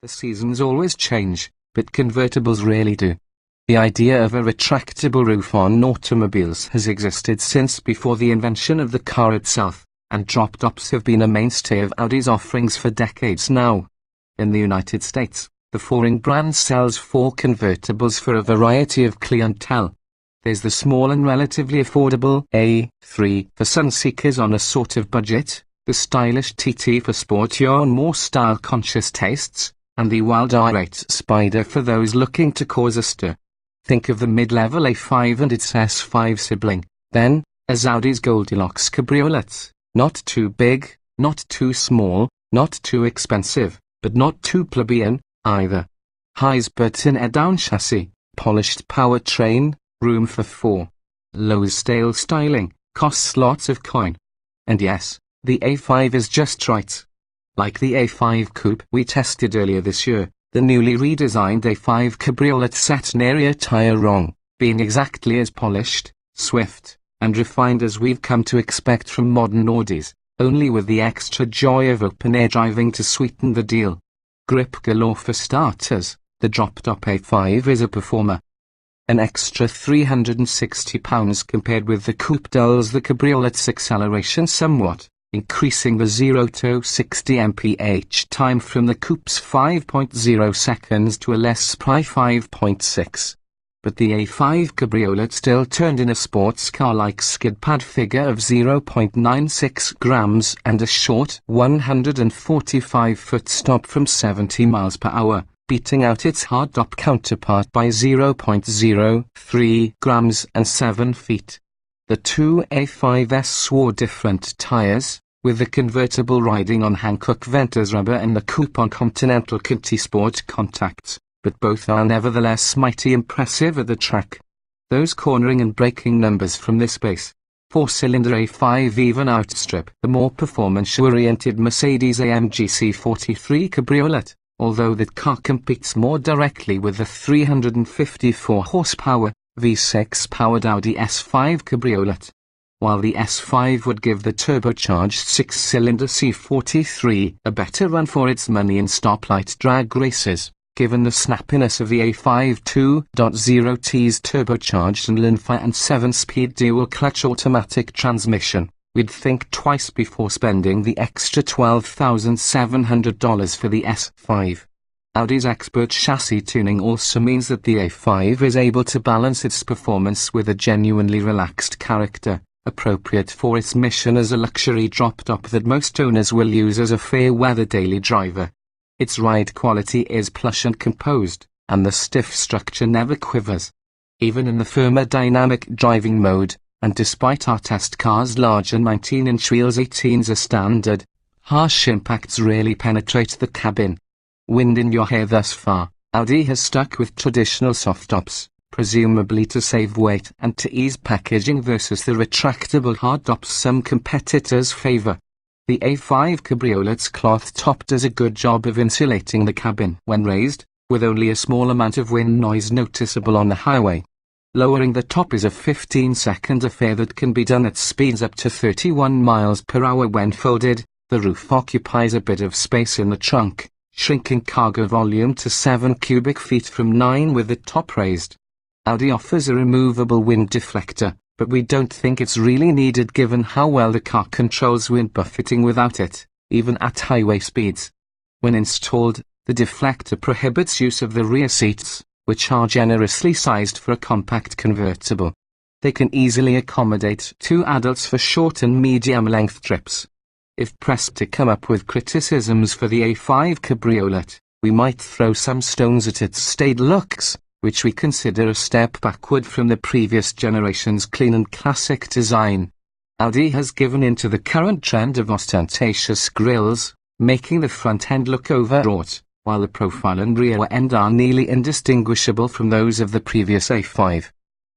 The seasons always change, but convertibles rarely do. The idea of a retractable roof on automobiles has existed since before the invention of the car itself, and drop-tops have been a mainstay of Audi's offerings for decades now. In the United States, the Touring brand sells 4 convertibles for a variety of clientele. There's the small and relatively affordable A3 for sun-seekers on a sort of budget, the stylish TT for sportier and more style-conscious tastes, and the wild R8 Spider for those looking to cause a stir. Think of the mid-level A5 and its S5 sibling, then, as Audi's Goldilocks cabriolets, not too big, not too small, not too expensive, but not too plebeian, either. Highs built-in air-down chassis, polished powertrain, room for 4. Low's stale styling, costs lots of coin. And yes, the A5 is just right. Like the A5 Coupe we tested earlier this year, the newly redesigned A5 Cabriolet set an area tire wrong, being exactly as polished, swift, and refined as we've come to expect from modern Audis, only with the extra joy of open-air driving to sweeten the deal. Grip galore for starters, the drop-top A5 is a performer. An extra £360 compared with the Coupe dulls the Cabriolet's acceleration somewhat, increasing the 0 to 60 mph time from the Coupe's 5.0 seconds to a less spry 5.6. But the A5 Cabriolet still turned in a sports car-like skid pad figure of 0.96 grams and a short 145-foot stop from 70 miles per hour, beating out its hardtop counterpart by 0.03 grams and 7 feet. The two A5s wore different tires, with the convertible riding on Hankook Ventures rubber and the Coupe on Continental Conti Sport contacts, but both are nevertheless mighty impressive at the track. Those cornering and braking numbers from this base 4-cylinder A5 even outstrip the more performance-oriented Mercedes-AMG C43 Cabriolet, although that car competes more directly with the 354 horsepower, V6-powered Audi A5 Cabriolet. While the S5 would give the turbocharged 6-cylinder C43 a better run for its money in stoplight drag races, given the snappiness of the A5 2.0T's turbocharged and Linfa and 7-speed dual-clutch automatic transmission, we'd think twice before spending the extra $12,700 for the S5. Audi's expert chassis tuning also means that the A5 is able to balance its performance with a genuinely relaxed character, appropriate for its mission as a luxury drop-top that most owners will use as a fair-weather daily driver. Its ride quality is plush and composed, and the stiff structure never quivers. Even in the firmer dynamic driving mode, and despite our test car's larger 19-inch wheels 18s are standard, harsh impacts rarely penetrate the cabin. Wind in your hair thus far, Audi has stuck with traditional soft-tops, presumably to save weight and to ease packaging versus the retractable hardtops some competitors favor. The A5 Cabriolet's cloth top does a good job of insulating the cabin when raised, with only a small amount of wind noise noticeable on the highway. Lowering the top is a 15-second affair that can be done at speeds up to 31 miles per hour when folded. The roof occupies a bit of space in the trunk, shrinking cargo volume to 7 cubic feet from 9 with the top raised. Audi offers a removable wind deflector, but we don't think it's really needed given how well the car controls wind buffeting without it, even at highway speeds. When installed, the deflector prohibits use of the rear seats, which are generously sized for a compact convertible. They can easily accommodate 2 adults for short and medium-length trips. If pressed to come up with criticisms for the A5 Cabriolet, we might throw some stones at its staid looks, which we consider a step backward from the previous generation's clean and classic design. Audi has given in to the current trend of ostentatious grilles, making the front end look overwrought, while the profile and rear end are nearly indistinguishable from those of the previous A5.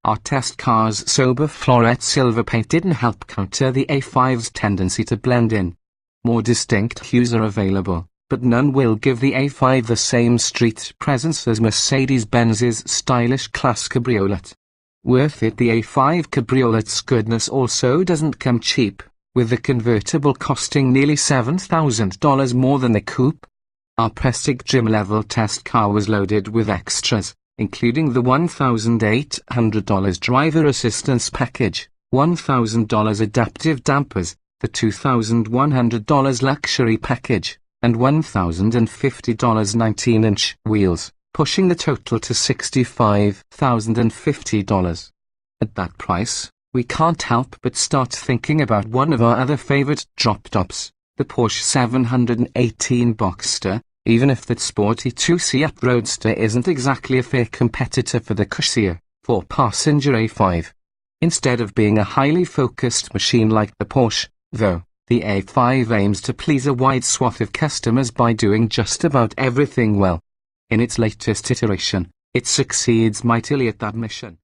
Our test car's sober floret silver paint didn't help counter the A5's tendency to blend in. More distinct hues are available, but none will give the A5 the same street presence as Mercedes-Benz's stylish class cabriolet. Worth it. The A5 Cabriolet's goodness also doesn't come cheap, with the convertible costing nearly $7,000 more than the coupe. Our Prestige gym-level test car was loaded with extras, including the $1,800 driver assistance package, $1,000 adaptive dampers, the $2,100 luxury package, and $1,050 19-inch wheels, pushing the total to $65,050. At that price, we can't help but start thinking about one of our other favorite drop-tops, the Porsche 718 Boxster, even if that sporty 2-seat roadster isn't exactly a fair competitor for the cushier, 4-passenger A5. Instead of being a highly focused machine like the Porsche, though, the A5 aims to please a wide swath of customers by doing just about everything well. In its latest iteration, it succeeds mightily at that mission.